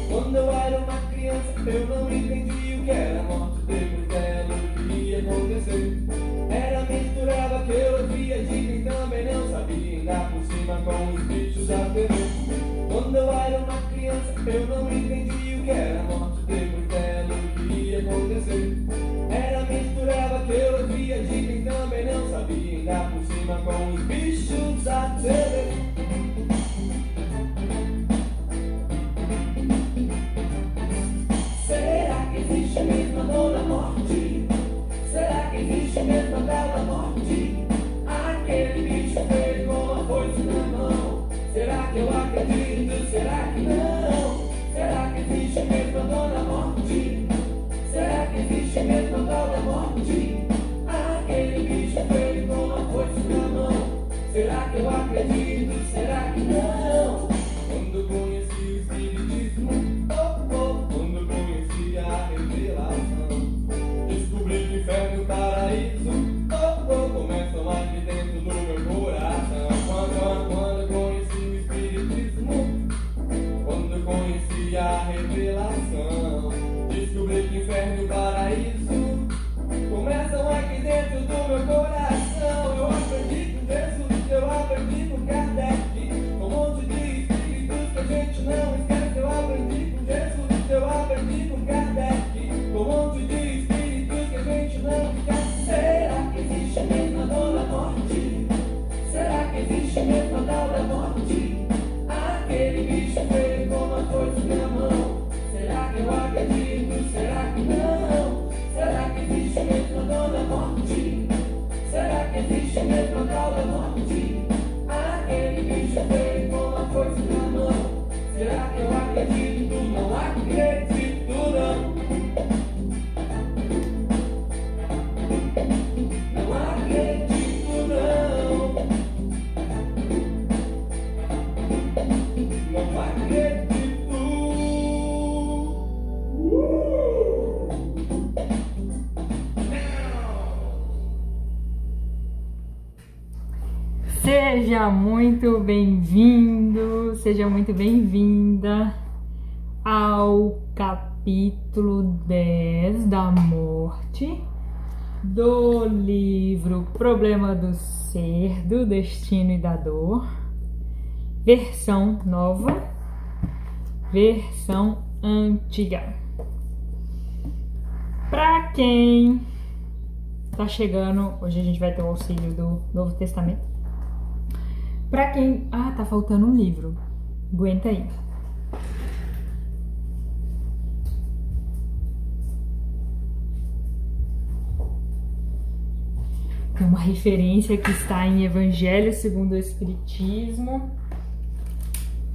Quando eu era uma criança, eu não entendi o que era morte, depois dela o que ia acontecer. Era misturada arqueologia de quem também não sabia, ainda por cima com os bichos da TV. Quando eu era uma criança, eu não entendi o que era morte, depois dela o que ia acontecer. Era misturada arqueologia de quem também não sabia, ainda por cima com os bichos da TV. Será que existe mesmo a dona morte? Será que existe mesmo a tal da morte? Aquele bicho feio com uma foice na mão. Será que eu acredito? Será que não? Será que existe mesmo a dona morte? Será que existe mesmo a tal da morte? Aquele bicho feio com uma foice na mão. Será que eu acredito? Será que não? Quando conheci o espiritismo, quando conheci a revelação, descobri que inferno e o paraíso começam aqui dentro do meu coração. Quando conheci o espiritismo, quando conheci a revelação, descobri que inferno e o paraíso começam aqui dentro do meu coração. Eu acredito em Jesus, eu acredito em Kardec, com um monte de espíritos que a gente não esquece. Eu aprendi com Jesus, eu aprendi com Kardec, com um monte de espíritos que a gente não esquece. Será que existe mesmo a dona morte? Será que existe mesmo a tal da morte? Aquele bicho feio com uma foice na mão. Será que eu acredito? Será que não? Será que existe mesmo a dona morte? Será que existe mesmo a tal da morte? Aquele bicho feio com uma foice na mão. Será que eu acredito? Não acredito, não. Não acredito, não. Não acredito. Seja muito bem-vindo, seja muito bem-vinda ao capítulo 10 da morte do livro Problema do Ser, do Destino e da Dor, versão nova, versão antiga. Para quem tá chegando, hoje a gente vai ter o auxílio do Novo Testamento. Pra quem... tá faltando um livro. Aguenta aí. Tem uma referência que está em Evangelho segundo o Espiritismo.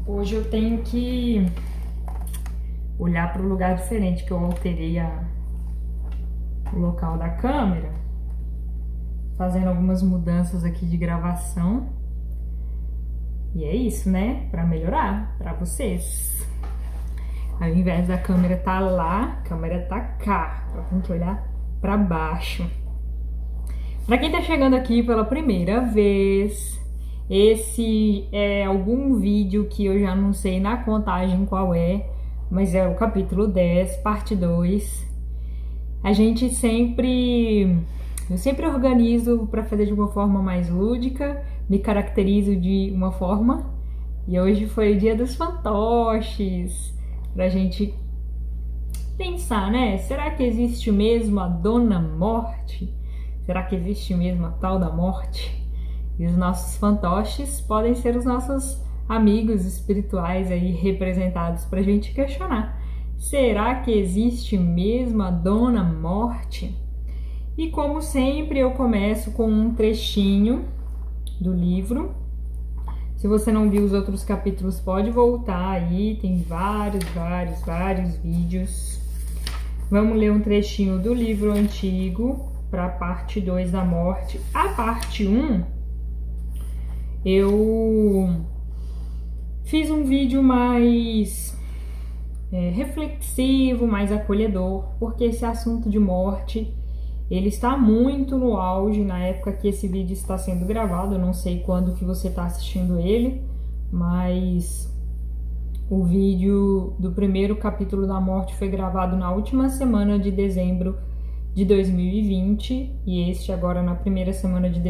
Hoje eu tenho que olhar para um lugar diferente, que eu alterei o local da câmera, fazendo algumas mudanças aqui de gravação. E é isso, né? Para melhorar para vocês. Ao invés da câmera tá lá, a câmera tá cá. Pra gente olhar para baixo. Para quem tá chegando aqui pela primeira vez, esse é algum vídeo que eu já não sei na contagem qual é, mas é o capítulo 10, parte 2. Eu sempre organizo para fazer de uma forma mais lúdica, me caracterizo de uma forma, e hoje foi o dia dos fantoches, pra gente pensar, né? Será que existe mesmo a Dona Morte? Será que existe mesmo a tal da morte? E os nossos fantoches podem ser os nossos amigos espirituais aí representados pra gente questionar. Será que existe mesmo a Dona Morte? E como sempre eu começo com um trechinho do livro. Se você não viu os outros capítulos, pode voltar aí, tem vários vídeos. Vamos ler um trechinho do livro antigo para a parte 2 da morte. A parte 1, eu fiz um vídeo mais reflexivo, mais acolhedor, porque esse assunto de morte, ele está muito no auge na época que esse vídeo está sendo gravado. Eu não sei quando que você está assistindo ele, mas O vídeo do primeiro capítulo da morte foi gravado na última semana de dezembro de 2020 e este agora na primeira semana de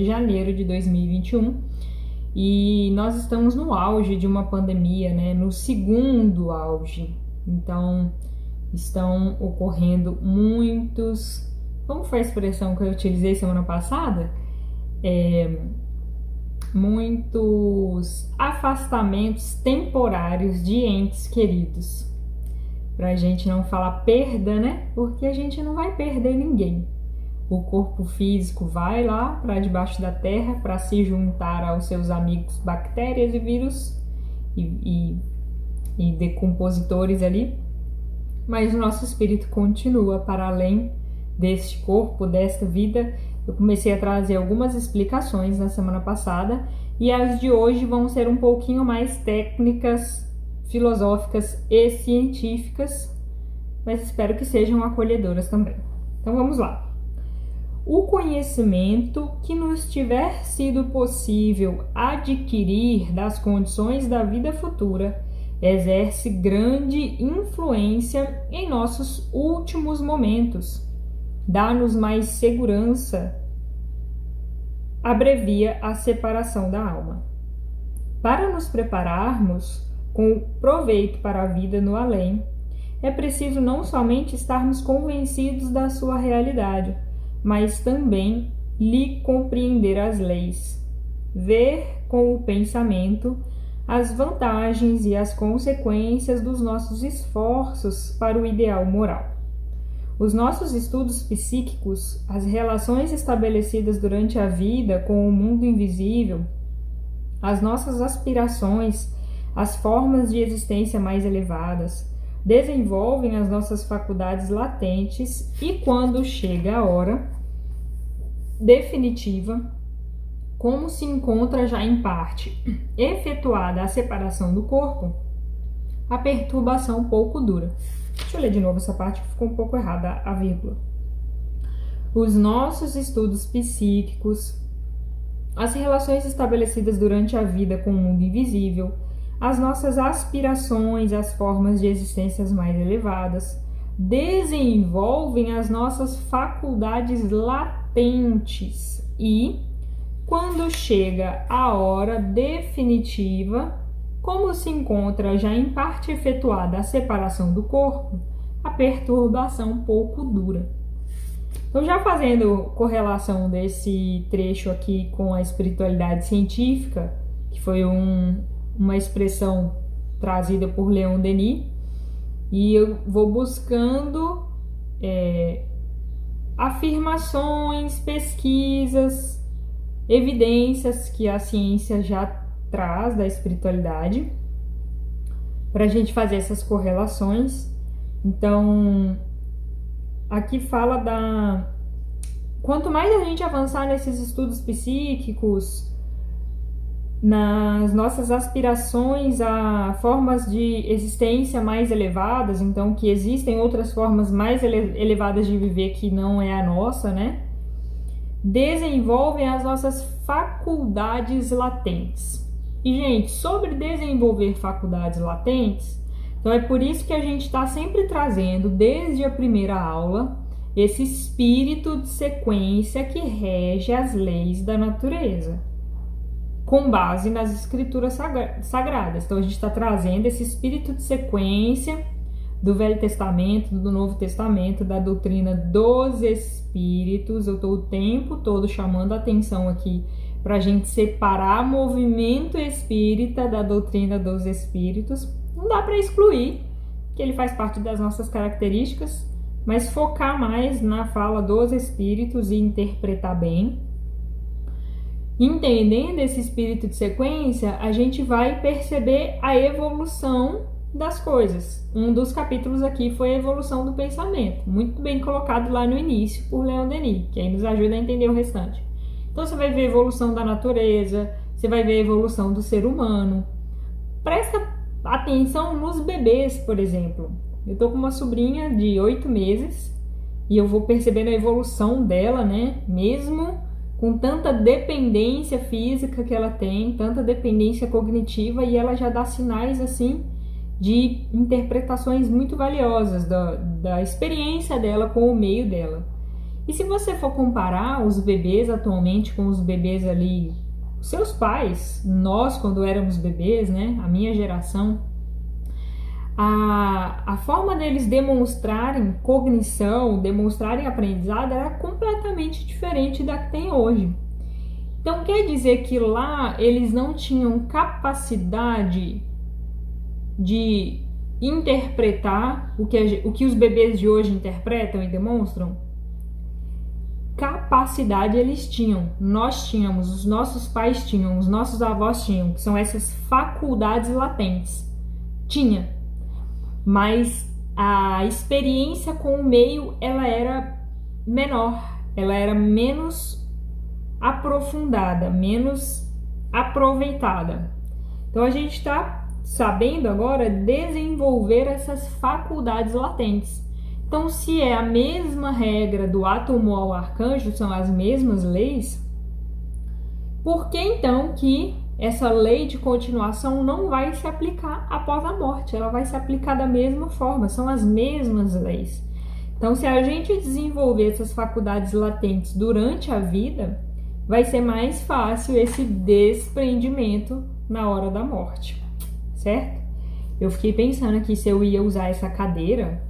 janeiro de 2021. E nós estamos no auge de uma pandemia, né? No segundo auge. Então, estão ocorrendo muitos... Como foi a expressão que eu utilizei semana passada? Muitos afastamentos temporários de entes queridos. Pra gente não falar perda, né? Porque a gente não vai perder ninguém. O corpo físico vai lá para debaixo da terra para se juntar aos seus amigos bactérias e vírus e decompositores ali. Mas o nosso espírito continua para além deste corpo, desta vida. Eu comecei a trazer algumas explicações na semana passada e as de hoje vão ser um pouquinho mais técnicas, filosóficas e científicas, mas espero que sejam acolhedoras também. Então vamos lá. O conhecimento que nos tiver sido possível adquirir das condições da vida futura exerce grande influência em nossos últimos momentos, dá-nos mais segurança, abrevia a separação da alma. Para nos prepararmos com proveito para a vida no além, é preciso não somente estarmos convencidos da sua realidade, mas também lhe compreender as leis, ver com o pensamento as vantagens e as consequências dos nossos esforços para o ideal moral. Os nossos estudos psíquicos, as relações estabelecidas durante a vida com o mundo invisível, as nossas aspirações, as formas de existência mais elevadas, desenvolvem as nossas faculdades latentes e, quando chega a hora definitiva, como se encontra já em parte efetuada a separação do corpo, a perturbação pouco dura. Deixa eu ler de novo essa parte que ficou um pouco errada a vírgula. Os nossos estudos psíquicos, as relações estabelecidas durante a vida com o mundo invisível, as nossas aspirações às formas de existências mais elevadas, desenvolvem as nossas faculdades latentes e, quando chega a hora definitiva, como se encontra já em parte efetuada a separação do corpo, a perturbação pouco dura. Então, já fazendo correlação desse trecho aqui com a espiritualidade científica, que foi uma expressão trazida por Leon Denis, e eu vou buscando afirmações, pesquisas, evidências que a ciência já traz da espiritualidade para a gente fazer essas correlações. Então, aqui fala quanto mais a gente avançar nesses estudos psíquicos, nas nossas aspirações a formas de existência mais elevadas, então que existem outras formas mais elevadas de viver que não é a nossa, né? Desenvolvem as nossas faculdades latentes. E, gente, sobre desenvolver faculdades latentes, então é por isso que a gente está sempre trazendo, desde a primeira aula, esse espírito de sequência que rege as leis da natureza, com base nas escrituras sagradas. Então, a gente está trazendo esse espírito de sequência do Velho Testamento, do Novo Testamento, da doutrina dos Espíritos. Eu estou o tempo todo chamando a atenção aqui para a gente separar movimento espírita da doutrina dos Espíritos. Não dá para excluir, que ele faz parte das nossas características, mas focar mais na fala dos Espíritos e interpretar bem. Entendendo esse espírito de sequência, a gente vai perceber a evolução das coisas. Um dos capítulos aqui foi a evolução do pensamento, muito bem colocado lá no início por Leon Denis, que aí nos ajuda a entender o restante. Então você vai ver a evolução da natureza, você vai ver a evolução do ser humano. Presta atenção nos bebês, por exemplo. Eu tô com uma sobrinha de 8 meses e eu vou percebendo a evolução dela, né? Mesmo com tanta dependência física que ela tem, tanta dependência cognitiva, e ela já dá sinais assim de interpretações muito valiosas da experiência dela com o meio dela. E se você for comparar os bebês atualmente com os bebês ali, seus pais, nós quando éramos bebês, né, a minha geração, a forma deles demonstrarem cognição, demonstrarem aprendizado era completamente diferente da que tem hoje. Então quer dizer que lá eles não tinham capacidade de interpretar o que os bebês de hoje interpretam e demonstram? Capacidade eles tinham, nós tínhamos, os nossos pais tinham, os nossos avós tinham, que são essas faculdades latentes. Tinha, mas a experiência com o meio, ela era menor, ela era menos aprofundada, menos aproveitada. Então a gente está sabendo agora desenvolver essas faculdades latentes. Então, se é a mesma regra do átomo ao arcanjo, são as mesmas leis, por que então que essa lei de continuação não vai se aplicar após a morte? Ela vai se aplicar da mesma forma, são as mesmas leis. Então, se a gente desenvolver essas faculdades latentes durante a vida, vai ser mais fácil esse desprendimento na hora da morte, certo? Eu fiquei pensando aqui se eu ia usar essa cadeira,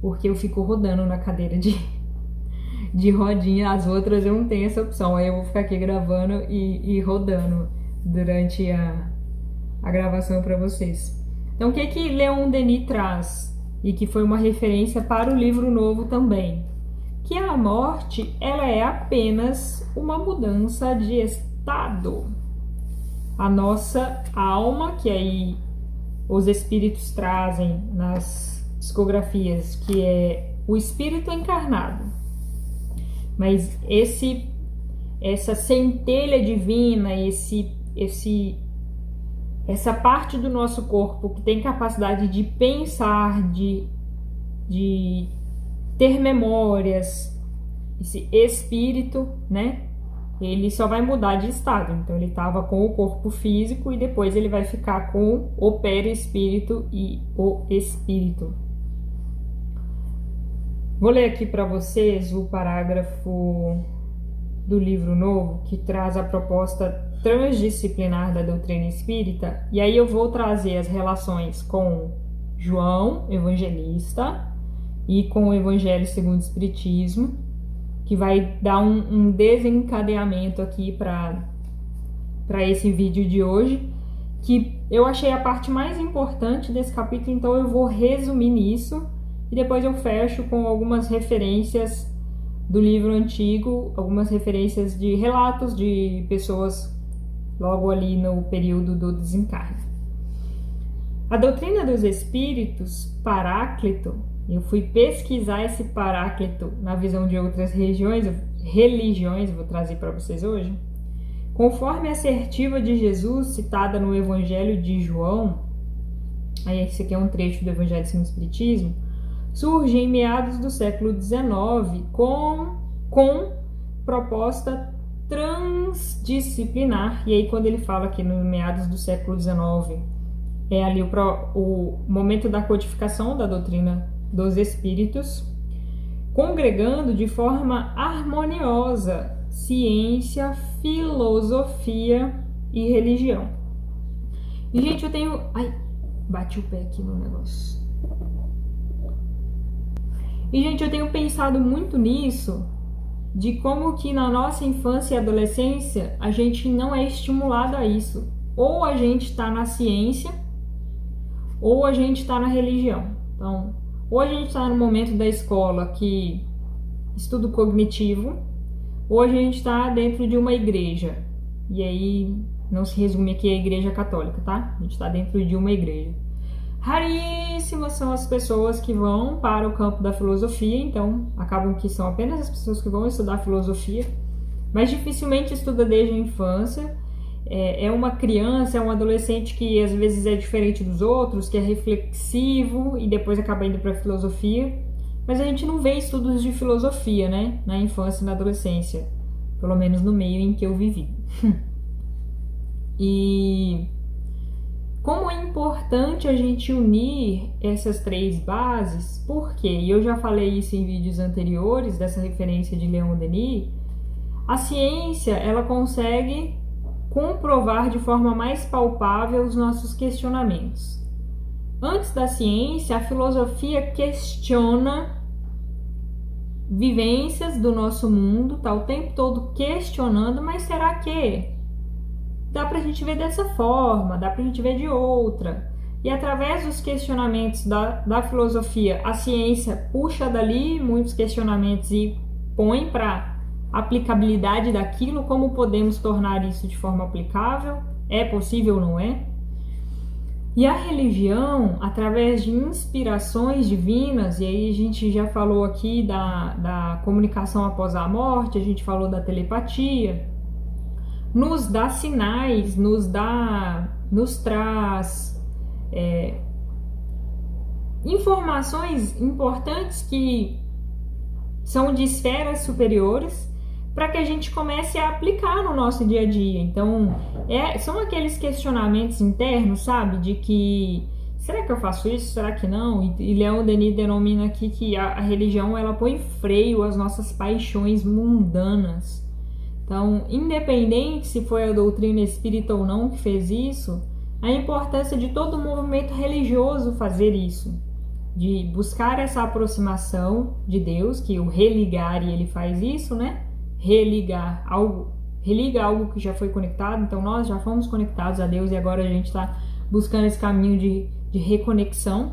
porque eu fico rodando na cadeira de rodinha, as outras eu não tenho essa opção, aí eu vou ficar aqui gravando e rodando durante a gravação para vocês. Então, o que Leon Denis traz, e que foi uma referência para o livro novo também? Que a morte, ela é apenas uma mudança de estado. A nossa alma, que aí os espíritos trazem nas psicografias, que é o espírito encarnado, mas essa centelha divina, essa parte do nosso corpo que tem capacidade de pensar, de ter memórias, esse espírito, né? Ele só vai mudar de estado. Então ele estava com o corpo físico e depois ele vai ficar com o perispírito e o espírito. Vou ler aqui para vocês o parágrafo do livro novo que traz a proposta transdisciplinar da doutrina espírita, e aí eu vou trazer as relações com João Evangelista e com o Evangelho segundo o Espiritismo, que vai dar um desencadeamento aqui para esse vídeo de hoje, que eu achei a parte mais importante desse capítulo, então eu vou resumir nisso. E depois eu fecho com algumas referências do livro antigo, algumas referências de relatos de pessoas logo ali no período do desencarne. A doutrina dos espíritos, Paráclito, eu fui pesquisar esse Paráclito na visão de outras religiões, vou trazer para vocês hoje. Conforme a assertiva de Jesus citada no Evangelho de João, aí esse aqui é um trecho do Evangelho segundo o Espiritismo, surge em meados do século XIX com proposta transdisciplinar. E aí quando ele fala aqui no meados do século XIX, é ali o momento da codificação da doutrina dos espíritos, congregando de forma harmoniosa ciência, filosofia e religião. E gente, eu tenho... Ai, bati o pé aqui no negócio. E, gente, eu tenho pensado muito nisso, de como que na nossa infância e adolescência a gente não é estimulado a isso. Ou a gente está na ciência, ou a gente está na religião. Então, ou a gente está no momento da escola que estudo cognitivo, ou a gente está dentro de uma igreja. E aí, não se resume aqui a igreja católica, tá? A gente está dentro de uma igreja. Raríssimas são as pessoas que vão para o campo da filosofia, então acabam que são apenas as pessoas que vão estudar filosofia, mas dificilmente estuda desde a infância. É uma criança, é um adolescente que às vezes é diferente dos outros, que é reflexivo e depois acaba indo para a filosofia, mas a gente não vê estudos de filosofia, né, na infância e na adolescência. pelo menos no meio em que eu vivi. E como é importante a gente unir essas três bases, por quê? E eu já falei isso em vídeos anteriores, dessa referência de Leon Denis. A ciência, ela consegue comprovar de forma mais palpável os nossos questionamentos. Antes da ciência, a filosofia questiona vivências do nosso mundo, tá o tempo todo questionando, mas será que dá pra gente ver dessa forma, dá pra gente ver de outra? E através dos questionamentos da filosofia, a ciência puxa dali muitos questionamentos e põe para aplicabilidade daquilo, como podemos tornar isso de forma aplicável, é possível ou não é? E a religião, através de inspirações divinas, e aí a gente já falou aqui da comunicação após a morte, a gente falou da telepatia, nos dá sinais, nos traz informações importantes que são de esferas superiores, para que a gente comece a aplicar no nosso dia a dia. Então, são aqueles questionamentos internos, sabe? De que, será que eu faço isso? Será que não? E Leon Denis denomina aqui que a religião, ela põe freio às nossas paixões mundanas. Então, independente se foi a doutrina espírita ou não que fez isso, a importância de todo movimento religioso fazer isso, de buscar essa aproximação de Deus, que o religar, e ele faz isso, né? Religa algo que já foi conectado, então nós já fomos conectados a Deus e agora a gente está buscando esse caminho de reconexão.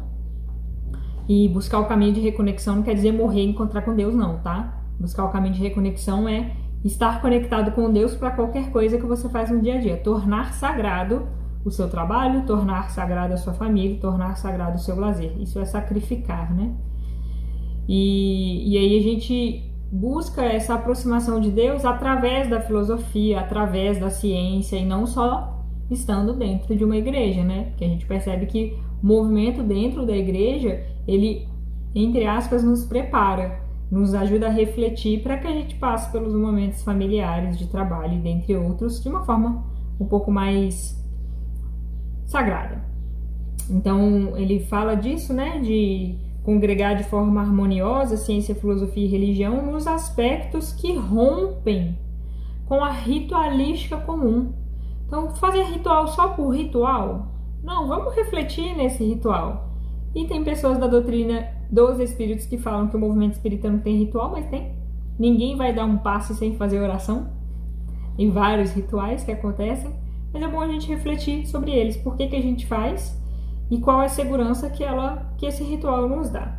E buscar o caminho de reconexão não quer dizer morrer e encontrar com Deus, não, tá? Buscar o caminho de reconexão é estar conectado com Deus para qualquer coisa que você faz no dia a dia, tornar sagrado o seu trabalho, tornar sagrado a sua família, tornar sagrado o seu lazer. Isso é sacrificar, né? E aí a gente busca essa aproximação de Deus através da filosofia, através da ciência, e não só estando dentro de uma igreja, né? Porque a gente percebe que o movimento dentro da igreja, ele, entre aspas, nos prepara, nos ajuda a refletir para que a gente passe pelos momentos familiares, de trabalho, dentre outros, de uma forma um pouco mais sagrada. Então, ele fala disso, né? De congregar de forma harmoniosa ciência, filosofia e religião nos aspectos que rompem com a ritualística comum. Então, fazer ritual só por ritual? Não, vamos refletir nesse ritual. E tem pessoas da doutrina dos espíritos que falam que o movimento espírita não tem ritual, mas tem. Ninguém vai dar um passe sem fazer oração. Tem vários rituais que acontecem, mas é bom a gente refletir sobre eles. Por que a gente faz? E qual é a segurança que esse ritual nos dá.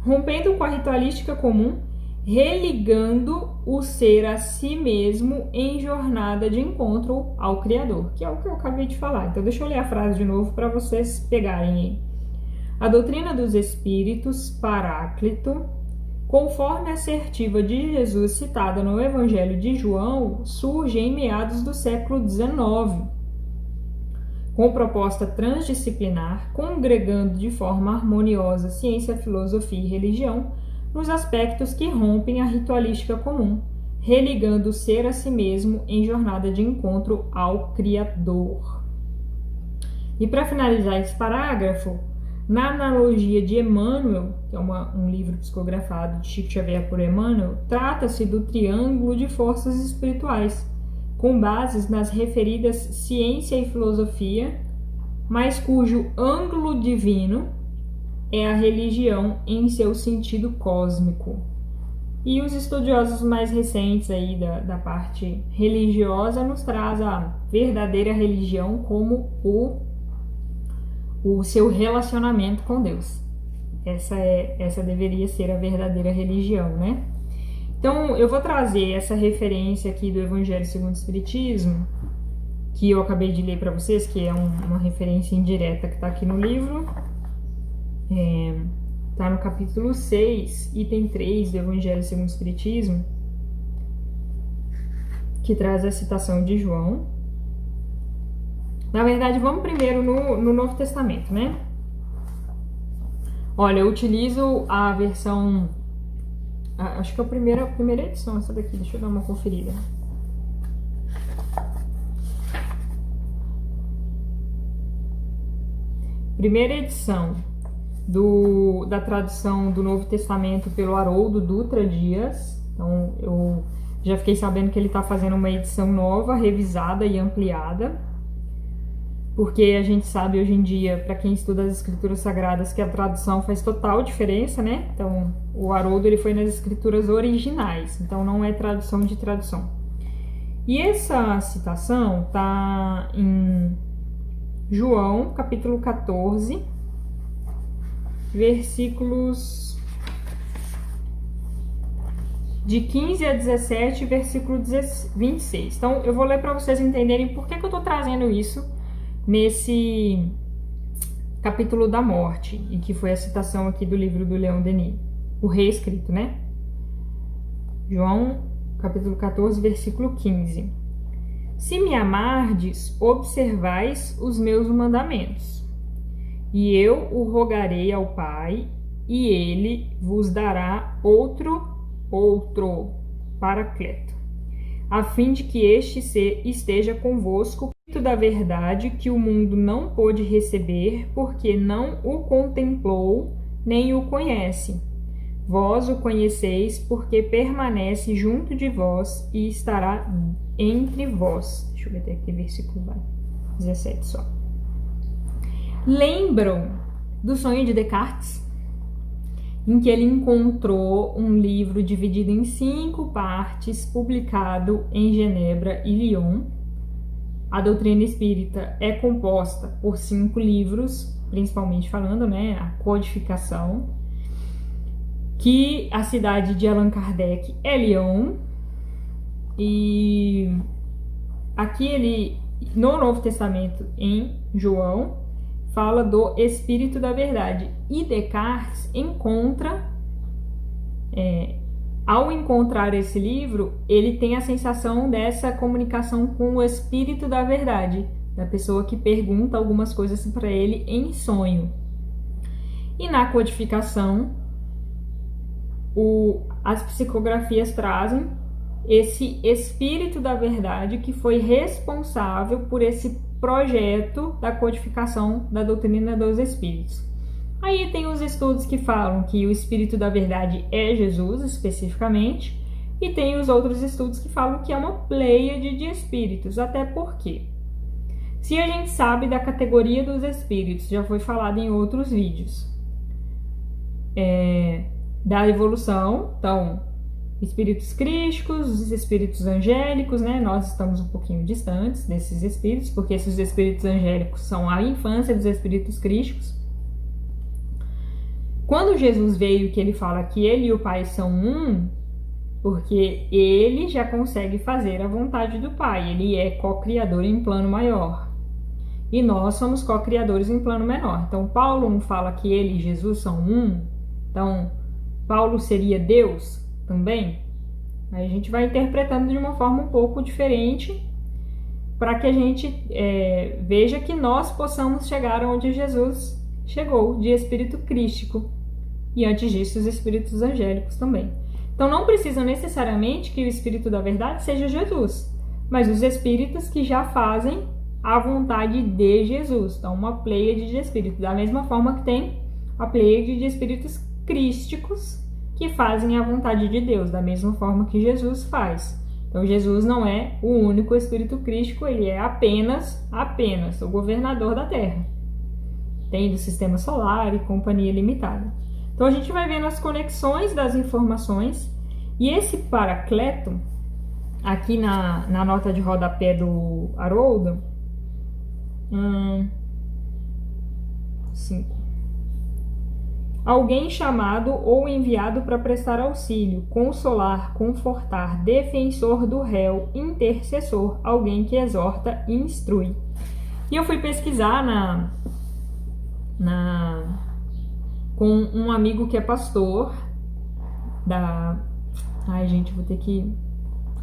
Rompendo com a ritualística comum, religando o ser a si mesmo em jornada de encontro ao Criador, que é o que eu acabei de falar. Então deixa eu ler a frase de novo para vocês pegarem aí. A doutrina dos espíritos, Paráclito, conforme a assertiva de Jesus citada no Evangelho de João, surge em meados do século XIX, com proposta transdisciplinar, congregando de forma harmoniosa ciência, filosofia e religião nos aspectos que rompem a ritualística comum, religando o ser a si mesmo em jornada de encontro ao Criador. E para finalizar esse parágrafo, na analogia de Emmanuel, que é um livro psicografado de Chico Xavier por Emmanuel, trata-se do triângulo de forças espirituais, com bases nas referidas ciência e filosofia, mas cujo ângulo divino é a religião em seu sentido cósmico. E os estudiosos mais recentes aí da parte religiosa nos traz a verdadeira religião como o seu relacionamento com Deus. Essa deveria ser a verdadeira religião, né? Então, eu vou trazer essa referência aqui do Evangelho segundo o Espiritismo, que eu acabei de ler para vocês, que é uma referência indireta que está aqui no livro. Está no capítulo 6, item 3 do Evangelho segundo o Espiritismo, que traz a citação de João. Na verdade, vamos primeiro no Novo Testamento, né? Olha, eu utilizo a versão Acho que é a primeira edição essa daqui. Deixa eu dar uma conferida. Primeira edição da tradução do Novo Testamento pelo Haroldo Dutra Dias. Então, eu já fiquei sabendo que ele está fazendo uma edição nova, revisada e ampliada. Porque a gente sabe hoje em dia, para quem estuda as escrituras sagradas, que a tradução faz total diferença, né? Então, o Haroldo ele foi nas escrituras originais, então não é tradução de tradução. E essa citação está em João, capítulo 14, versículos de 15 a 17, versículo 26. Então, eu vou ler para vocês entenderem por que eu estou trazendo isso nesse capítulo da morte, e que foi a citação aqui do livro do Leon Denis, o reescrito, né? João, capítulo 14, versículo 15. Se me amardes, observais os meus mandamentos, e eu o rogarei ao Pai, e ele vos dará outro Paracleto, a fim de que este esteja convosco, da verdade que o mundo não pôde receber, porque não o contemplou, nem o conhece. Vós o conheceis, porque permanece junto de vós e estará entre vós. Deixa eu ver até aqui o versículo 17 só. Lembram do sonho de Descartes? Em que ele encontrou um livro dividido em 5 partes, publicado em Genebra e Lyon. A doutrina espírita é composta por 5 livros, principalmente falando, né, a codificação, que a cidade de Allan Kardec é Lyon, e aqui ele, no Novo Testamento, em João, fala do Espírito da Verdade, e Descartes encontra, ao encontrar esse livro, ele tem a sensação dessa comunicação com o Espírito da Verdade, da pessoa que pergunta algumas coisas para ele em sonho. E na codificação, as psicografias trazem esse Espírito da Verdade que foi responsável por esse projeto da codificação da doutrina dos Espíritos. Aí tem os estudos que falam que o Espírito da Verdade é Jesus, especificamente, e tem os outros estudos que falam que é uma pleiade de espíritos, até porque, se a gente sabe da categoria dos espíritos, já foi falado em outros vídeos, da evolução, então, espíritos crísticos, os espíritos angélicos, né? Nós estamos um pouquinho distantes desses espíritos, porque esses espíritos angélicos são a infância dos espíritos crísticos. Quando Jesus veio, que ele fala que ele e o Pai são um, porque ele já consegue fazer a vontade do Pai, ele é co-criador em plano maior. E nós somos co-criadores em plano menor. Então, Paulo não fala que ele e Jesus são um, então, Paulo seria Deus também? Aí a gente vai interpretando de uma forma um pouco diferente, para que a gente veja que nós possamos chegar onde Jesus chegou, de espírito crístico, e antes disso os espíritos angélicos também. Então não precisa necessariamente que o Espírito da Verdade seja Jesus, mas os espíritos que já fazem a vontade de Jesus. Então uma pleiade de espíritos, da mesma forma que tem a pleiade de espíritos crísticos que fazem a vontade de Deus, da mesma forma que Jesus faz. Então Jesus não é o único espírito crístico, ele é apenas o governador da Terra. Tem do sistema solar e companhia limitada. Então a gente vai vendo as conexões das informações, e esse Paracleto, aqui na nota de rodapé do Haroldo, 5. Alguém chamado ou enviado para prestar auxílio, consolar, confortar, defensor do réu, intercessor, alguém que exorta e instrui. E eu fui pesquisar com um amigo que é pastor Ai, gente, vou ter que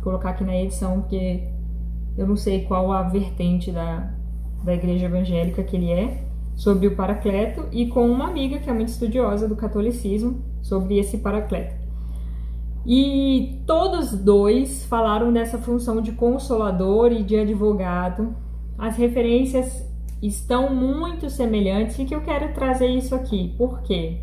colocar aqui na edição, porque eu não sei qual a vertente da igreja evangélica que ele é, sobre o Paracleto, e com uma amiga que é muito estudiosa do catolicismo sobre esse Paracleto. E todos dois falaram dessa função de consolador e de advogado. As referências estão muito semelhantes e que eu quero trazer isso aqui. Por quê?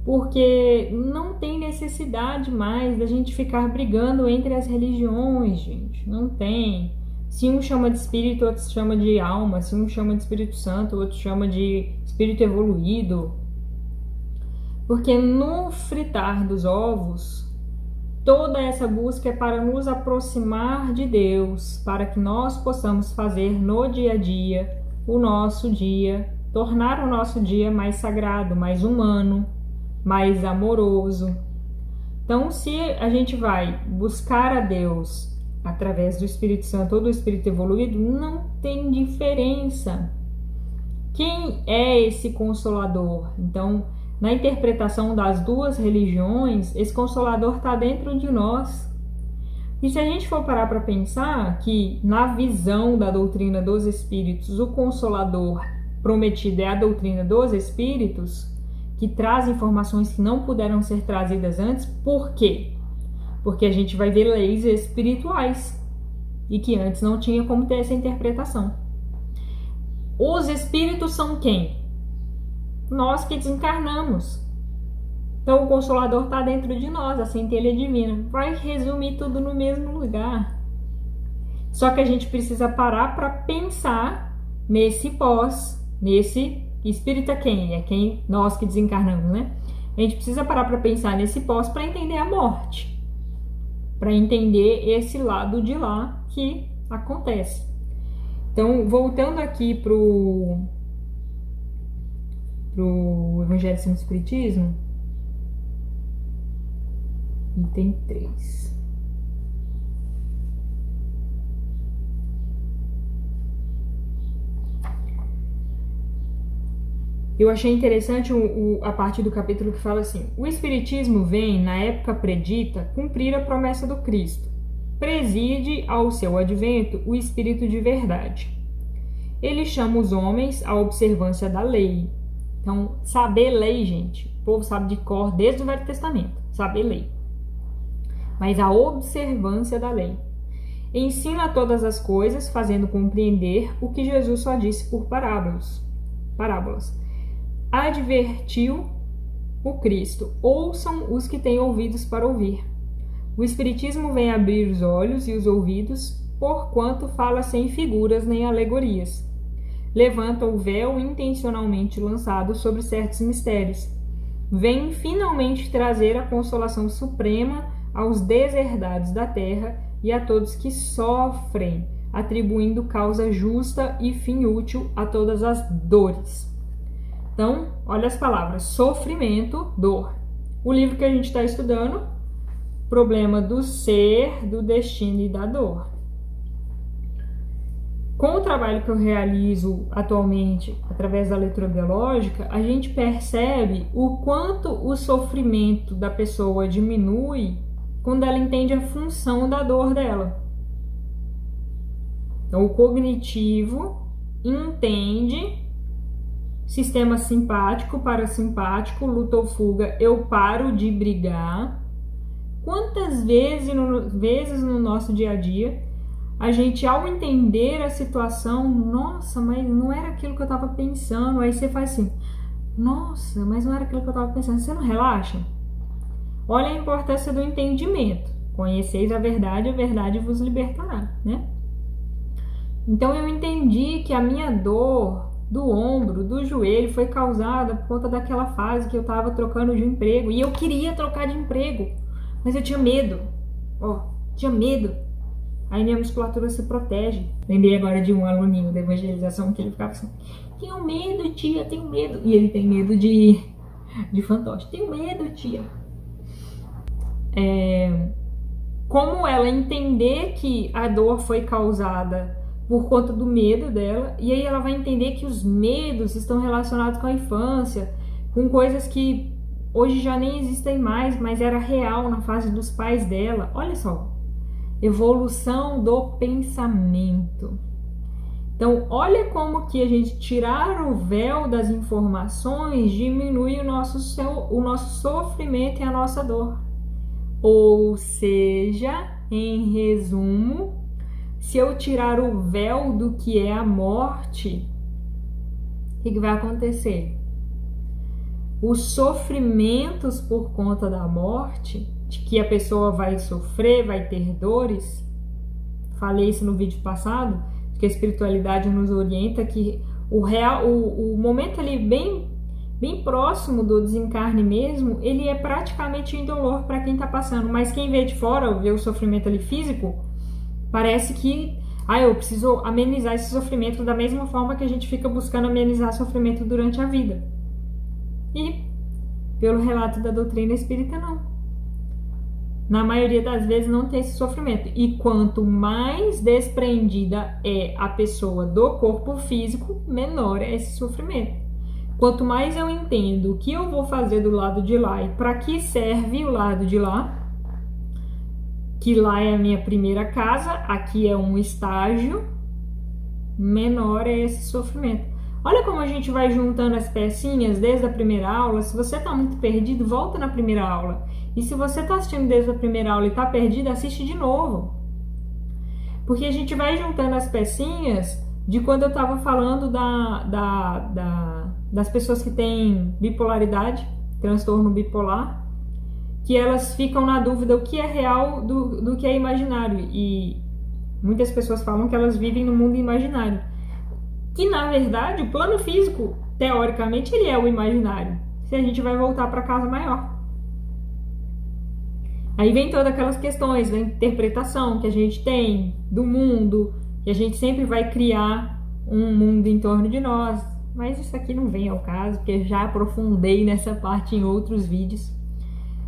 Porque não tem necessidade mais da gente ficar brigando entre as religiões, gente. Não tem. Se um chama de espírito, outro chama de alma. Se um chama de Espírito Santo, outro chama de espírito evoluído. Porque no fritar dos ovos, toda essa busca é para nos aproximar de Deus, para que nós possamos fazer no dia a dia o nosso dia, tornar o nosso dia mais sagrado, mais humano, mais amoroso. Então, se a gente vai buscar a Deus através do Espírito Santo ou do Espírito evoluído, não tem diferença. Quem é esse Consolador? Então, na interpretação das duas religiões, esse Consolador está dentro de nós. E se a gente for parar para pensar que na visão da doutrina dos Espíritos, o Consolador prometido é a doutrina dos Espíritos, que traz informações que não puderam ser trazidas antes. Por quê? Porque a gente vai ver leis espirituais e que antes não tinha como ter essa interpretação. Os Espíritos são quem? Nós que desencarnamos. Então o Consolador está dentro de nós, a centelha divina. Vai resumir tudo no mesmo lugar. Só que a gente precisa parar para pensar nesse nesse espírito é quem? É quem nós que desencarnamos, né? A gente precisa parar para pensar nesse pós para entender a morte. Para entender esse lado de lá que acontece. Então, voltando aqui pro Evangelho segundo o Espiritismo, item 3. Eu achei interessante a parte do capítulo que fala assim: o Espiritismo vem, na época predita, cumprir a promessa do Cristo. Preside ao seu advento o Espírito de verdade. Ele chama os homens à observância da lei. Então, saber lei, gente, o povo sabe de cor desde o Velho Testamento, saber lei. Mas a observância da lei. Ensina todas as coisas, fazendo compreender o que Jesus só disse por parábolas. Advertiu o Cristo: ouçam os que têm ouvidos para ouvir. O Espiritismo vem abrir os olhos e os ouvidos, porquanto fala sem figuras nem alegorias. Levanta o véu intencionalmente lançado sobre certos mistérios. Vem finalmente trazer a consolação suprema aos deserdados da terra e a todos que sofrem, atribuindo causa justa e fim útil a todas as dores. Então, olha as palavras: sofrimento, dor. O livro que a gente está estudando, Problema do Ser, do Destino e da Dor. Com o trabalho que eu realizo atualmente através da leitura biológica, a gente percebe o quanto o sofrimento da pessoa diminui quando ela entende a função da dor dela. Então, o cognitivo entende sistema simpático, parasimpático, luta ou fuga, eu paro de brigar. Quantas vezes no nosso dia a dia a gente, ao entender a situação, nossa, mas não era aquilo que eu estava pensando, aí você faz assim, nossa, mas não era aquilo que eu estava pensando, você não relaxa? Olha a importância do entendimento. Conheceis a verdade vos libertará, né? Então eu entendi que a minha dor do ombro, do joelho, foi causada por conta daquela fase que eu estava trocando de emprego. E eu queria trocar de emprego, mas eu tinha medo. Tinha medo. Aí minha musculatura se protege. Lembrei agora de um aluninho da evangelização que ele ficava assim: tenho medo, tia, tenho medo. E ele tem medo de fantoche. Tenho medo, tia. Como ela entender que a dor foi causada por conta do medo dela, e aí ela vai entender que os medos estão relacionados com a infância, com coisas que hoje já nem existem mais, mas era real na fase dos pais dela. Olha só, evolução do pensamento. Então, olha como que a gente tirar o véu das informações diminui o nosso sofrimento e a nossa dor. Ou seja, em resumo, se eu tirar o véu do que é a morte, o que vai acontecer? Os sofrimentos por conta da morte, de que a pessoa vai sofrer, vai ter dores, falei isso no vídeo passado, que a espiritualidade nos orienta que o momento ali bem próximo do desencarne mesmo, ele é praticamente indolor para quem está passando, mas quem vê de fora, vê o sofrimento ali físico, parece que eu preciso amenizar esse sofrimento da mesma forma que a gente fica buscando amenizar sofrimento durante a vida. E pelo relato da doutrina espírita, não. Na maioria das vezes não tem esse sofrimento. E quanto mais desprendida é a pessoa do corpo físico, menor é esse sofrimento. Quanto mais eu entendo o que eu vou fazer do lado de lá e para que serve o lado de lá, que lá é a minha primeira casa, aqui é um estágio, menor é esse sofrimento. Olha como a gente vai juntando as pecinhas desde a primeira aula. Se você está muito perdido, volta na primeira aula. E se você está assistindo desde a primeira aula e está perdido, assiste de novo. Porque a gente vai juntando as pecinhas de quando eu estava falando das pessoas que têm bipolaridade, transtorno bipolar, que elas ficam na dúvida o que é real do que é imaginário. E muitas pessoas falam que elas vivem no mundo imaginário. Que, na verdade, o plano físico, teoricamente, ele é o imaginário. Se a gente vai voltar para casa maior. Aí vem todas aquelas questões da interpretação que a gente tem do mundo, que a gente sempre vai criar um mundo em torno de nós. Mas isso aqui não vem ao caso, porque já aprofundei nessa parte em outros vídeos.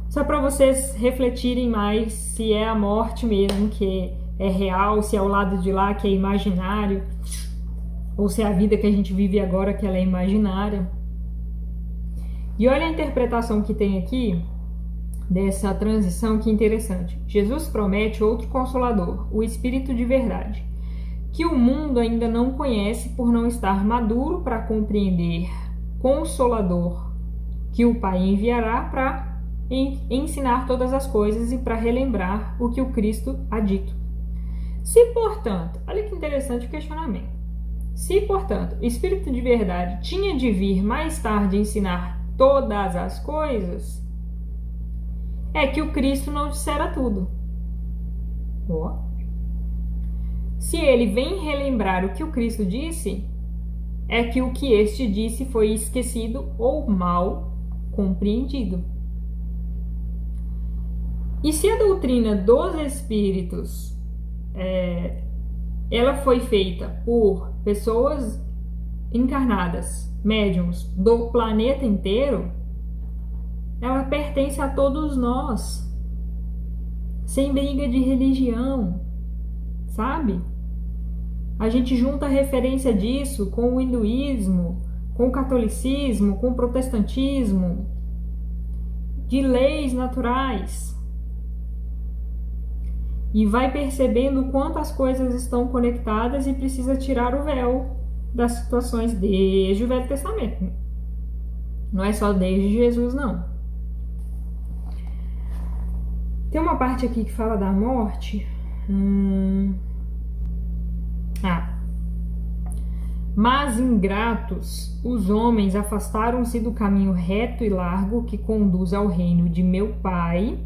Só para vocês refletirem mais se é a morte mesmo que é real, se é o lado de lá que é imaginário, ou se é a vida que a gente vive agora que ela é imaginária. E olha a interpretação que tem aqui dessa transição, que interessante. Jesus promete outro Consolador, o Espírito de Verdade, que o mundo ainda não conhece por não estar maduro para compreender. Consolador, que o Pai enviará para ensinar todas as coisas e para relembrar o que o Cristo há dito. Se, portanto, olha que interessante o questionamento. Se, portanto, o Espírito de Verdade tinha de vir mais tarde ensinar todas as coisas, é que o Cristo não dissera tudo. Se ele vem relembrar o que o Cristo disse, é que o que este disse foi esquecido ou mal compreendido. E se a doutrina dos Espíritos ela foi feita por pessoas encarnadas, médiums do planeta inteiro, ela pertence a todos nós, sem briga de religião, sabe? A gente junta a referência disso com o hinduísmo, com o catolicismo, com o protestantismo, de leis naturais. E vai percebendo o quanto as coisas estão conectadas e precisa tirar o véu das situações desde o Velho Testamento. Não é só desde Jesus, não. Tem uma parte aqui que fala da morte. Mas ingratos, os homens afastaram-se do caminho reto e largo que conduz ao reino de meu Pai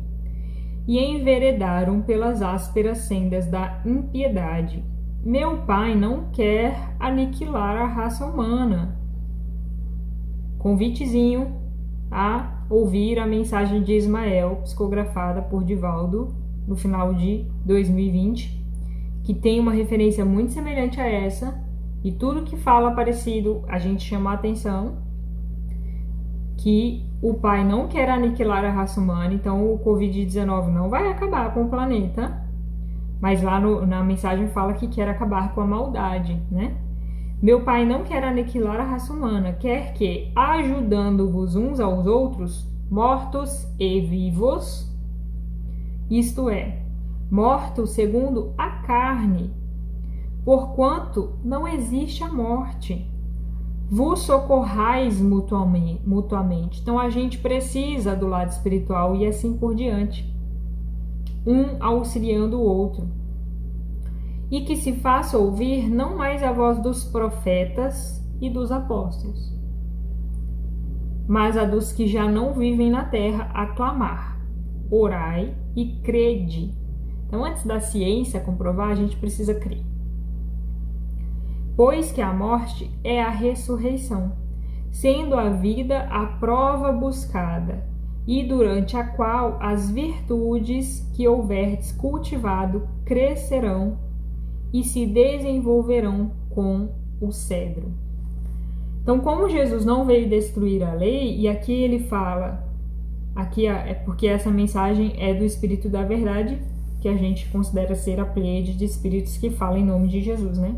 e enveredaram pelas ásperas sendas da impiedade. Meu Pai não quer aniquilar a raça humana. Convitezinho a ouvir a mensagem de Ismael, psicografada por Divaldo, no final de 2020, que tem uma referência muito semelhante a essa, e tudo que fala parecido, a gente chama a atenção, que o Pai não quer aniquilar a raça humana, então o Covid-19 não vai acabar com o planeta, mas lá na mensagem fala que quer acabar com a maldade, né? Meu Pai não quer aniquilar a raça humana, quer que, ajudando-vos uns aos outros, mortos e vivos, isto é, mortos segundo a carne, porquanto não existe a morte, vos socorrais mutuamente. Então a gente precisa do lado espiritual e assim por diante. um auxiliando o outro, e que se faça ouvir não mais a voz dos profetas e dos apóstolos, mas a dos que já não vivem na terra, a clamar: orai e crede. Então, antes da ciência comprovar, a gente precisa crer. Pois que a morte é a ressurreição, sendo a vida a prova buscada, e durante a qual as virtudes que houverdes cultivado crescerão e se desenvolverão com o cedro. Então, como Jesus não veio destruir a lei, e aqui ele fala, aqui é porque essa mensagem é do Espírito da Verdade, que a gente considera ser a pleiade de espíritos que falam em nome de Jesus, né?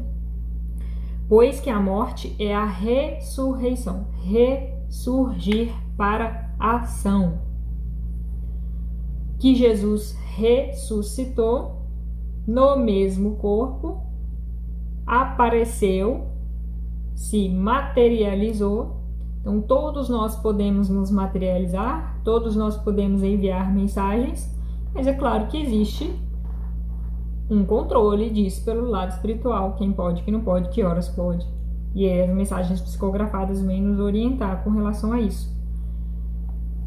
Pois que a morte é a ressurreição, ressurgir para a ação. Que Jesus ressuscitou no mesmo corpo, apareceu, se materializou. Então, todos nós podemos nos materializar, todos nós podemos enviar mensagens, mas é claro que existe um controle disso pelo lado espiritual, quem pode, quem não pode, que horas pode. E aí as mensagens psicografadas vêm nos orientar com relação a isso.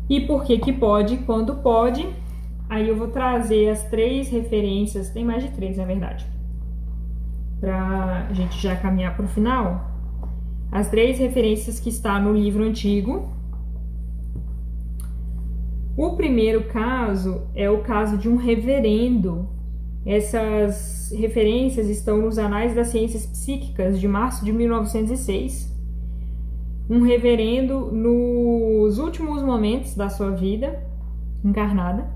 E por que pode, quando pode? Aí eu vou trazer as 3 referências, tem mais de 3 na verdade, para a gente já caminhar para o final. As 3 referências que está no livro antigo. O primeiro caso é o caso de um reverendo. Essas referências estão nos Anais das Ciências Psíquicas de março de 1906. Um reverendo nos últimos momentos da sua vida encarnada,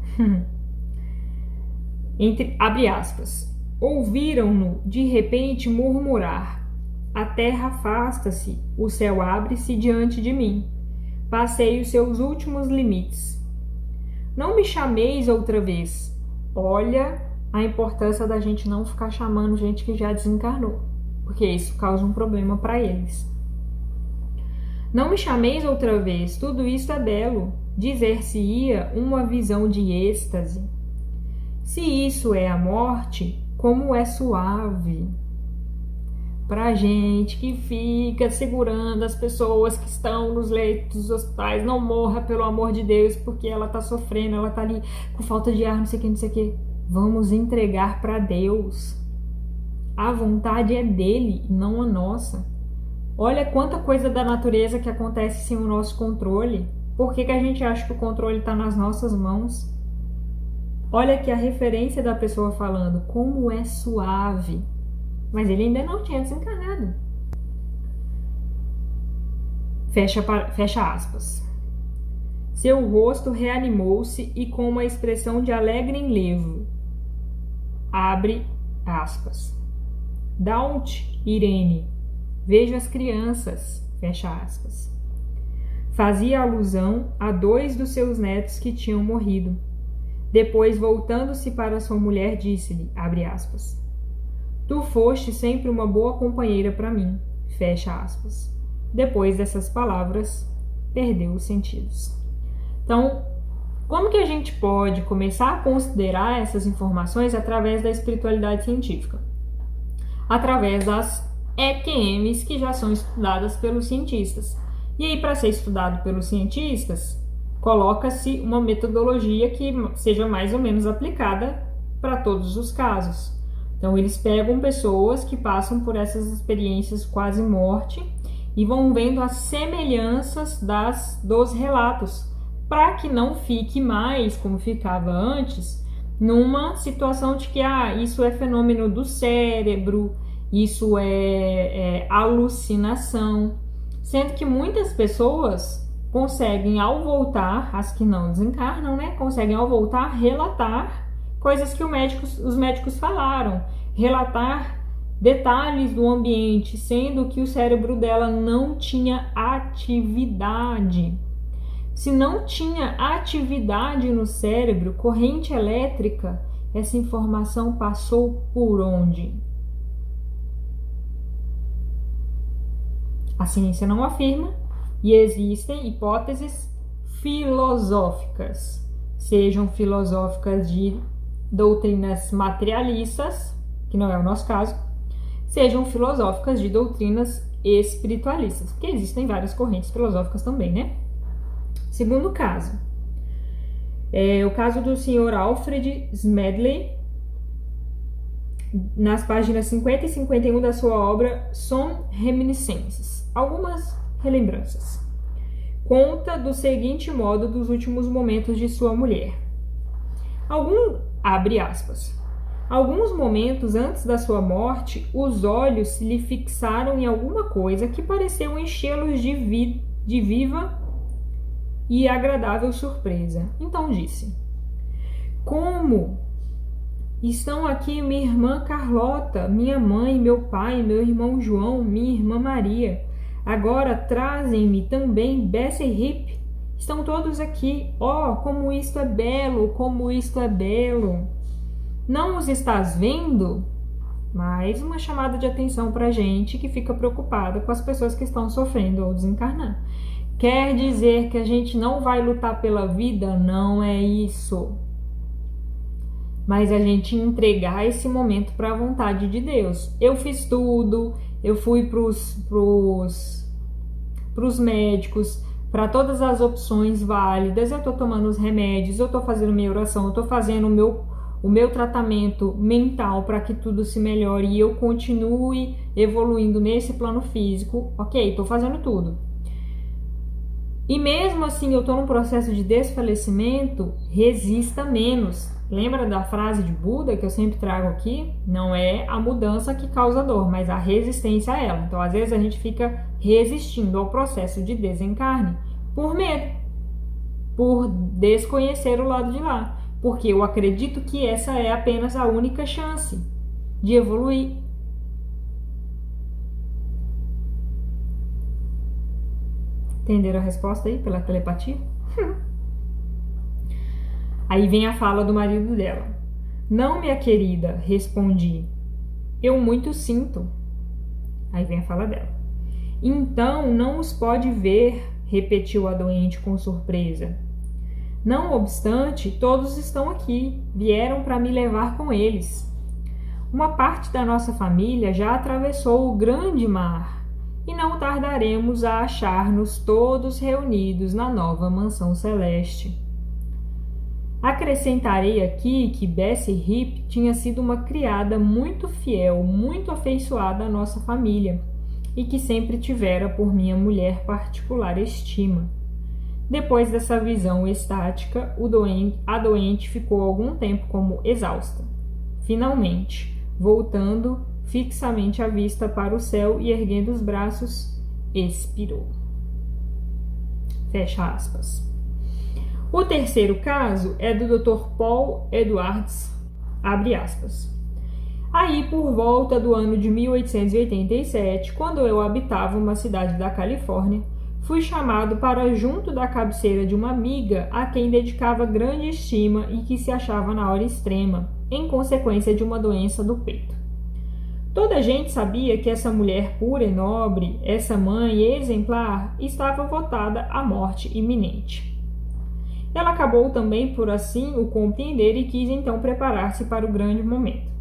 abre aspas, ouviram-no de repente murmurar: a terra afasta-se, o céu abre-se diante de mim. Passei os seus últimos limites. Não me chameis outra vez. Olha a importância da gente não ficar chamando gente que já desencarnou, porque isso causa um problema para eles. Não me chameis outra vez, tudo isso é belo, dizer-se-ia uma visão de êxtase. Se isso é a morte, como é suave. Pra gente que fica segurando as pessoas que estão nos leitos dos hospitais, não morra pelo amor de Deus, porque ela tá sofrendo, ela tá ali com falta de ar, não sei o que, não sei o que. Vamos entregar para Deus. A vontade é dele, não a nossa. Olha quanta coisa da natureza que acontece sem o nosso controle. Por que a gente acha que o controle está nas nossas mãos? Olha aqui a referência da pessoa falando, como é suave. Mas ele ainda não tinha desencarnado. Fecha aspas. Seu rosto reanimou-se e com uma expressão de alegre enlevo. Abre aspas. Daunt, Irene. Vejo as crianças. Fecha aspas. Fazia alusão a 2 dos seus netos que tinham morrido. Depois, voltando-se para sua mulher, disse-lhe, abre aspas, tu foste sempre uma boa companheira para mim. Fecha aspas. Depois dessas palavras, perdeu os sentidos. Então, como que a gente pode começar a considerar essas informações através da espiritualidade científica? Através das EQMs que já são estudadas pelos cientistas. E aí, para ser estudado pelos cientistas, coloca-se uma metodologia que seja mais ou menos aplicada para todos os casos. Então, eles pegam pessoas que passam por essas experiências quase morte e vão vendo as semelhanças dos relatos, para que não fique mais, como ficava antes, numa situação de que isso é fenômeno do cérebro, isso é alucinação, sendo que muitas pessoas conseguem, ao voltar, as que não desencarnam, né, conseguem, ao voltar, relatar coisas que os médicos falaram, relatar detalhes do ambiente, sendo que o cérebro dela não tinha atividade. Se não tinha atividade no cérebro, corrente elétrica, essa informação passou por onde? A ciência não afirma e existem hipóteses filosóficas, sejam filosóficas de doutrinas materialistas, que não é o nosso caso, sejam filosóficas de doutrinas espiritualistas, porque existem várias correntes filosóficas também, né? Segundo caso, é o caso do Sr. Alfred Smedley, nas páginas 50 e 51 da sua obra Some Reminiscences, algumas relembranças. Conta do seguinte modo dos últimos momentos de sua mulher. Abre aspas. Alguns momentos antes da sua morte, os olhos se lhe fixaram em alguma coisa que pareceu enchê-los de viva e agradável surpresa. Então disse: como estão aqui minha irmã Carlota, minha mãe, meu pai, meu irmão João, minha irmã Maria. Agora trazem-me também Bessie Heap. Estão todos aqui. Oh, como isto é belo, como isto é belo. Não os estás vendo? Mais uma chamada de atenção para a gente que fica preocupada com as pessoas que estão sofrendo ou desencarnando. Quer dizer que a gente não vai lutar pela vida? Não é isso. Mas a gente entregar esse momento para a vontade de Deus. Eu fiz tudo, eu fui pros médicos, para todas as opções válidas, eu estou tomando os remédios, eu estou fazendo minha oração, eu estou fazendo o meu tratamento mental para que tudo se melhore e eu continue evoluindo nesse plano físico. Ok, estou fazendo tudo. E mesmo assim eu estou num processo de desfalecimento, resista menos. Lembra da frase de Buda que eu sempre trago aqui? Não é a mudança que causa dor, mas a resistência a ela. Então, às vezes, a gente fica resistindo ao processo de desencarne por medo, por desconhecer o lado de lá. Porque eu acredito que essa é apenas a única chance de evoluir. Entenderam a resposta aí pela telepatia? Aí vem a fala do marido dela. Não, minha querida, respondi. Eu muito sinto. Aí vem a fala dela. Então não os pode ver, repetiu a doente com surpresa. Não obstante, todos estão aqui, vieram para me levar com eles. Uma parte da nossa família já atravessou o grande mar e não tardaremos a achar-nos todos reunidos na nova mansão celeste. Acrescentarei aqui que Bessie Heap tinha sido uma criada muito fiel, muito afeiçoada à nossa família e que sempre tivera por minha mulher particular estima. Depois dessa visão estática, a doente ficou algum tempo como exausta. Finalmente, voltando fixamente a vista para o céu e erguendo os braços, expirou. Fecha aspas. O terceiro caso é do Dr. Paul Edwards, abre aspas. Aí, por volta do ano de 1887, quando eu habitava uma cidade da Califórnia, fui chamado para junto da cabeceira de uma amiga a quem dedicava grande estima e que se achava na hora extrema, em consequência de uma doença do peito. Toda a gente sabia que essa mulher pura e nobre, essa mãe exemplar, estava votada à morte iminente. Ela acabou também por assim o compreender e quis então preparar-se para o grande momento.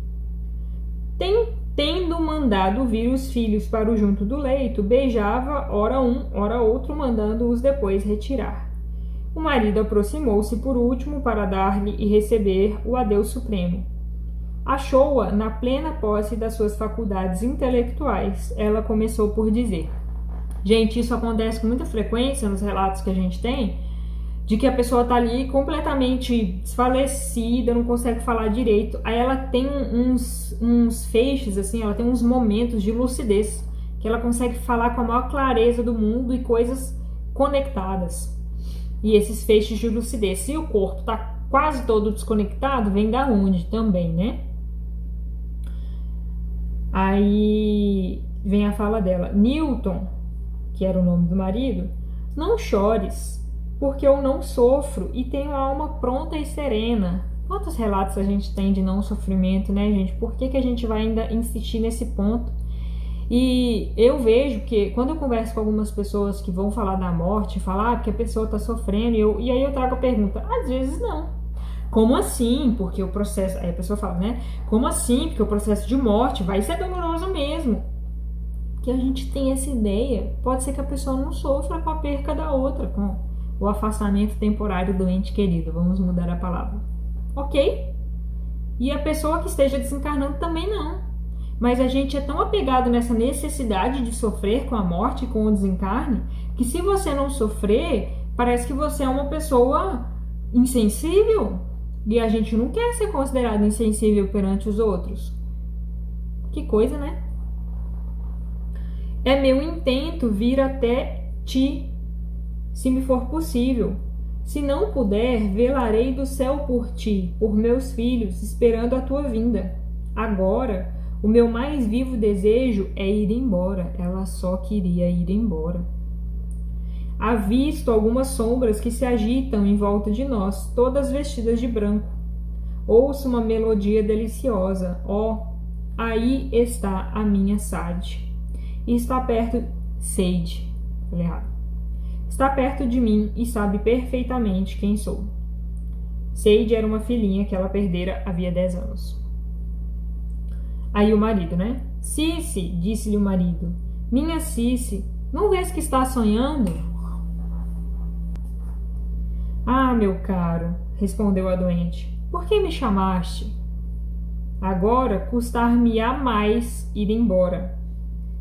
Tendo mandado vir os filhos para o junto do leito, beijava ora um, ora outro, mandando-os depois retirar. O marido aproximou-se por último para dar-lhe e receber o adeus supremo. Achou-a na plena posse das suas faculdades intelectuais. Ela começou por dizer: gente, isso acontece com muita frequência nos relatos que a gente tem, de que a pessoa tá ali completamente desfalecida, não consegue falar direito. Aí ela tem uns feixes, assim, ela tem uns momentos de lucidez, que ela consegue falar com a maior clareza do mundo e coisas conectadas. E esses feixes de lucidez, se o corpo tá quase todo desconectado, vem da onde também, né? Aí vem a fala dela. Newton, que era o nome do marido, não chores, porque eu não sofro e tenho a alma pronta e serena. Quantos relatos a gente tem de não sofrimento, né, gente? Por que a gente vai ainda insistir nesse ponto? E eu vejo que quando eu converso com algumas pessoas que vão falar da morte, falar que a pessoa está sofrendo, e aí eu trago a pergunta, às vezes não. Como assim? Porque o processo... Aí a pessoa fala, né? Como assim? Porque o processo de morte vai ser doloroso mesmo. Que a gente tem essa ideia, pode ser que a pessoa não sofra com a perca da outra, com o afastamento temporário do ente querido. Vamos mudar a palavra. Ok? E a pessoa que esteja desencarnando também não. Mas a gente é tão apegado nessa necessidade de sofrer com a morte, com o desencarne, que se você não sofrer, parece que você é uma pessoa insensível. E a gente não quer ser considerado insensível perante os outros. Que coisa, né? É meu intento vir até ti, se me for possível. Se não puder, velarei do céu por ti, por meus filhos, esperando a tua vinda. Agora, o meu mais vivo desejo é ir embora. Ela só queria ir embora. Avisto algumas sombras que se agitam em volta de nós, todas vestidas de branco. Ouço uma melodia deliciosa. Oh, aí está a minha Sade. E está perto... Sade. Falei errado. Está perto de mim e sabe perfeitamente quem sou. Sade era uma filhinha que ela perdera havia 10 anos. Aí o marido, né? Cici, disse-lhe o marido. Minha Cici, não vês que está sonhando? Ah, meu caro, respondeu a doente. Por que me chamaste? Agora custar-me-á mais ir embora.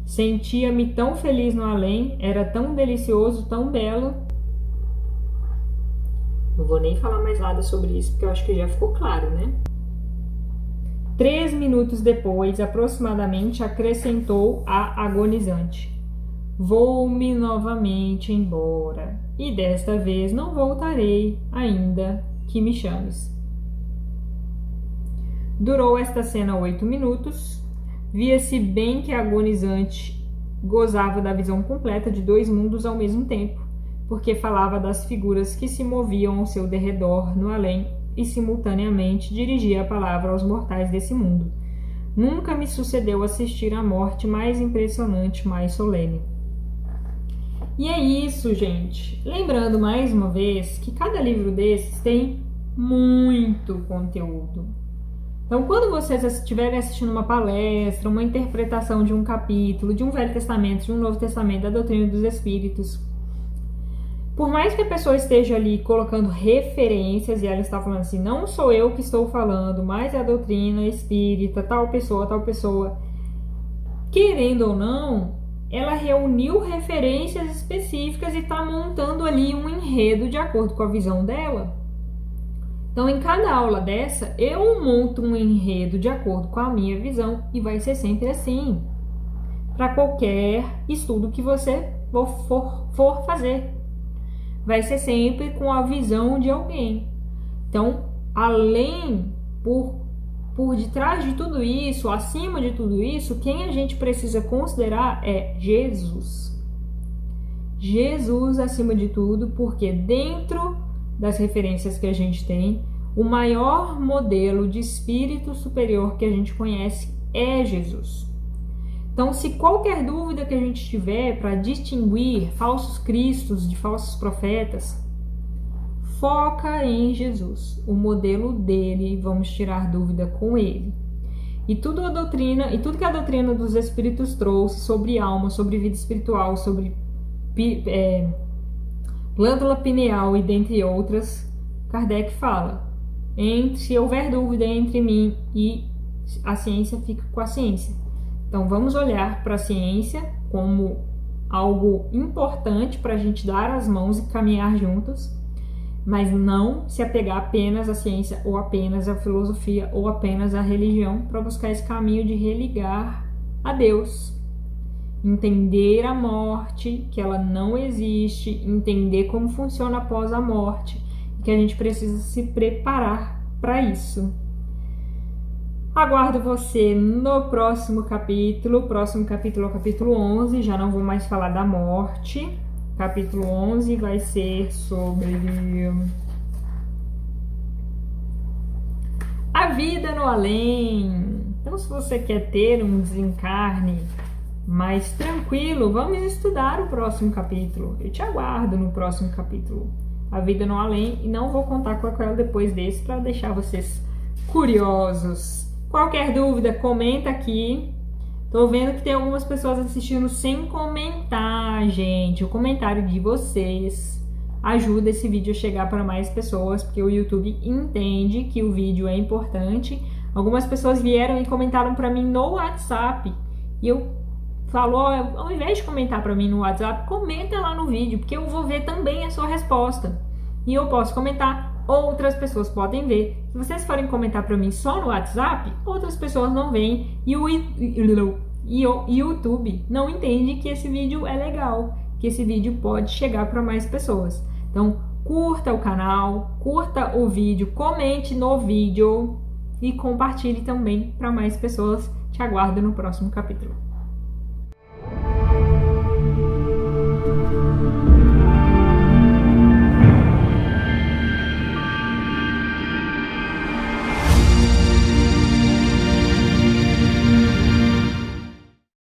Sentia-me tão feliz no além, era tão delicioso, tão belo. Não vou nem falar mais nada sobre isso, porque eu acho que já ficou claro, né? 3 minutos depois, aproximadamente, acrescentou a agonizante. Vou-me novamente embora, e desta vez não voltarei, ainda que me chames. Durou esta cena 8 minutos. Via-se bem que a agonizante gozava da visão completa de 2 mundos ao mesmo tempo, porque falava das figuras que se moviam ao seu derredor no além e simultaneamente dirigia a palavra aos mortais desse mundo. Nunca me sucedeu assistir à morte mais impressionante, mais solene. E é isso, gente. Lembrando mais uma vez que cada livro desses tem muito conteúdo. Então, quando vocês estiverem assistindo uma palestra, uma interpretação de um capítulo, de um Velho Testamento, de um Novo Testamento, da doutrina dos Espíritos, por mais que a pessoa esteja ali colocando referências, e ela está falando assim, não sou eu que estou falando, mas é a doutrina espírita, tal pessoa, querendo ou não, ela reuniu referências específicas e está montando ali um enredo de acordo com a visão dela. Então, em cada aula dessa, eu monto um enredo de acordo com a minha visão e vai ser sempre assim, para qualquer estudo que você for fazer. Vai ser sempre com a visão de alguém. Então, além, por detrás de tudo isso, acima de tudo isso, quem a gente precisa considerar é Jesus. Jesus acima de tudo, porque dentro das referências que a gente tem, o maior modelo de espírito superior que a gente conhece é Jesus. Então, se qualquer dúvida que a gente tiver para distinguir falsos cristos de falsos profetas, foca em Jesus, o modelo dele, vamos tirar dúvida com ele. E tudo que a doutrina dos Espíritos trouxe sobre alma, sobre vida espiritual, sobre glândula pineal e dentre outras, Kardec fala, se houver dúvida entre mim e a ciência, fica com a ciência. Então vamos olhar para a ciência como algo importante para a gente dar as mãos e caminhar juntos, mas não se apegar apenas à ciência ou apenas à filosofia ou apenas à religião para buscar esse caminho de religar a Deus. Entender a morte, que ela não existe, entender como funciona após a morte, e que a gente precisa se preparar para isso. Aguardo você no próximo capítulo. O próximo capítulo é o capítulo 11, já não vou mais falar da morte. Capítulo 11 vai ser sobre a vida no além. Então, se você quer ter um desencarne mais tranquilo, vamos estudar o próximo capítulo. Eu te aguardo no próximo capítulo. A Vida no Além, e não vou contar qual é depois desse para deixar vocês curiosos. Qualquer dúvida, comenta aqui. Tô vendo que tem algumas pessoas assistindo sem comentar, gente. O comentário de vocês ajuda esse vídeo a chegar para mais pessoas, porque o YouTube entende que o vídeo é importante. Algumas pessoas vieram e comentaram para mim no WhatsApp, e eu falo, ao invés de comentar para mim no WhatsApp, comenta lá no vídeo, porque eu vou ver também a sua resposta. E eu posso comentar, outras pessoas podem ver. Se vocês forem comentar para mim só no WhatsApp, outras pessoas não veem, e o YouTube não entende que esse vídeo é legal, que esse vídeo pode chegar para mais pessoas. Então, curta o canal, curta o vídeo, comente no vídeo e compartilhe também para mais pessoas. Te aguardo no próximo capítulo.